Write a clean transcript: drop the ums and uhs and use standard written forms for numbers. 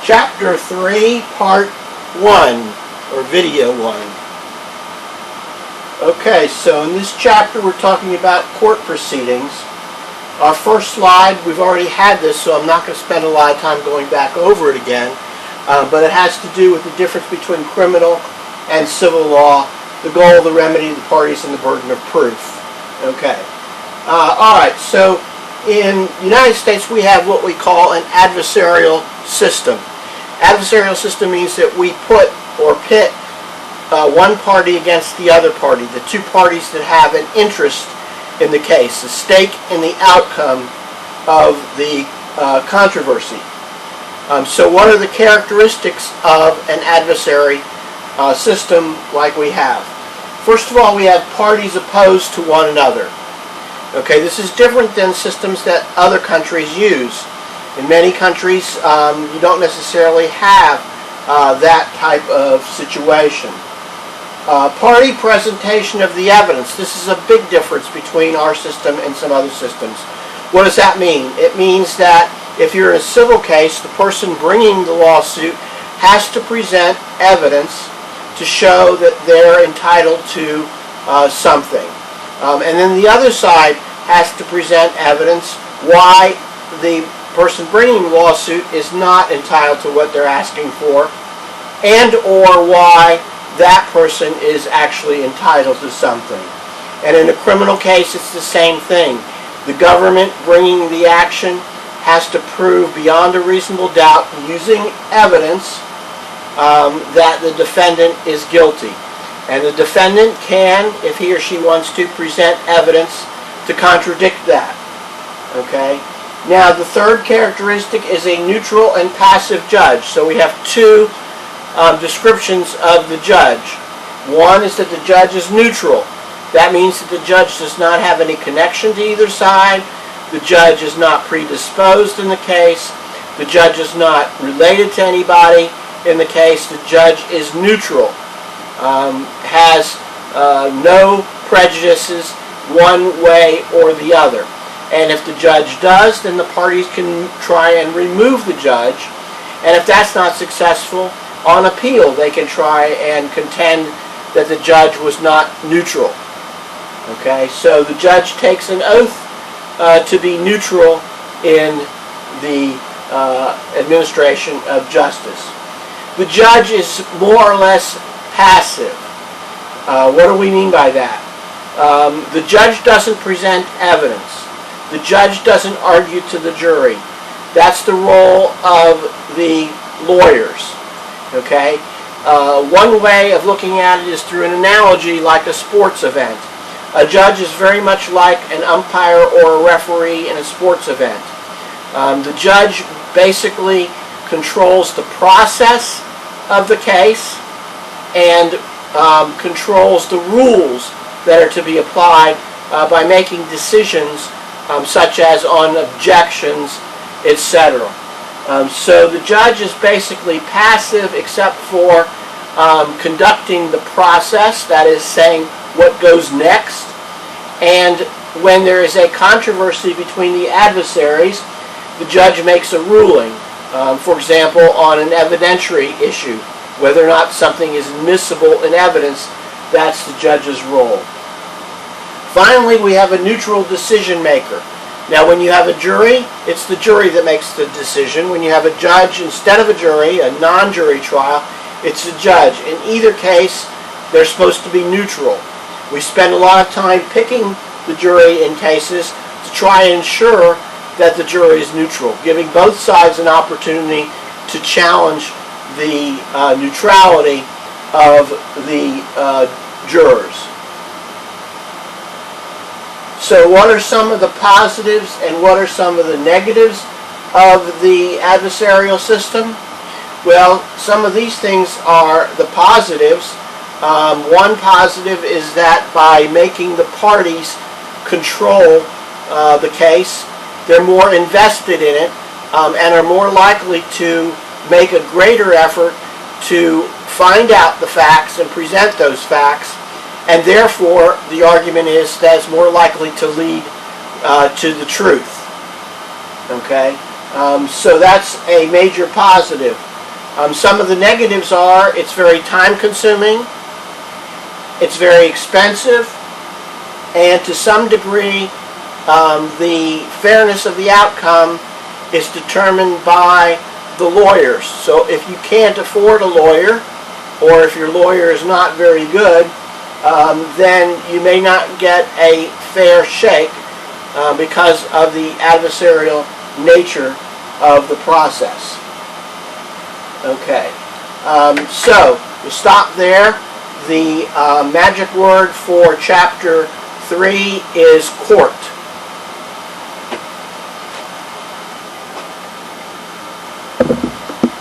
Chapter 3, Part 1, or Video 1. Okay, so in this chapter we're talking about court proceedings. Our first slide, we've already had this, so I'm not going to spend a lot of time going back over it again, but it has to do with the difference between criminal and civil law, the goal, the remedy, the parties, and the burden of proof. Okay. Alright, so in the United States we have what we call an adversarial system. Adversarial system means that we put or pit one party against the other party, the two parties that have an interest in the case, a stake in the outcome of the controversy. So what are the characteristics of an adversary system like we have? First of all, we have parties opposed to one another. Okay, this is different than systems that other countries use. In many countries, you don't necessarily have that type of situation. Party presentation of the evidence. This is a big difference between our system and some other systems. What does that mean? It means that if you're in a civil case, the person bringing the lawsuit has to present evidence to show that they're entitled to something. And then the other side has to present evidence why the person bringing the lawsuit is not entitled to what they're asking for, and or why that person is actually entitled to something. And in a criminal case, it's the same thing. The government bringing the action has to prove beyond a reasonable doubt, using evidence, that the defendant is guilty. And the defendant can, if he or she wants to, present evidence to contradict that. Okay? Now, the third characteristic is a neutral and passive judge. So we have two descriptions of the judge. One is that the judge is neutral. That means that the judge does not have any connection to either side. The judge is not predisposed in the case. The judge is not related to anybody in the case. The judge is neutral. Has no prejudices one way or the other. And if the judge does, then the parties can try and remove the judge. And if that's not successful, on appeal they can try and contend that the judge was not neutral. Okay, so the judge takes an oath to be neutral in the administration of justice. The judge is more or less passive. What do we mean by that? The judge doesn't present evidence. The judge doesn't argue to the jury. That's the role of the lawyers. Okay? One way of looking at it is through an analogy like a sports event. A judge is very much like an umpire or a referee in a sports event. The judge basically controls the process of the case and controls the rules that are to be applied by making decisions such as on objections, etc. So the judge is basically passive except for conducting the process, that is saying what goes next, and when there is a controversy between the adversaries, the judge makes a ruling. For example, on an evidentiary issue, whether or not something is admissible in evidence, that's the judge's role. Finally, we have a neutral decision maker. Now, when you have a jury, it's the jury that makes the decision. When you have a judge instead of a jury, a non-jury trial, it's the judge. In either case, they're supposed to be neutral. We spend a lot of time picking the jury in cases to try and ensure that the jury is neutral, giving both sides an opportunity to challenge the neutrality of the jurors. So what are some of the positives and what are some of the negatives of the adversarial system? Well, some of these things are the positives. One positive is that by making the parties control the case, they're more invested in it and are more likely to make a greater effort to find out the facts and present those facts, and therefore the argument is that it's more likely to lead to the truth. Okay, so that's a major positive. Some of the negatives are it's very time consuming, it's very expensive, and to some degree the fairness of the outcome is determined by the lawyers. So if you can't afford a lawyer, or if your lawyer is not very good, then you may not get a fair shake because of the adversarial nature of the process. Okay, so we'll stop there. The magic word for chapter 3 is court.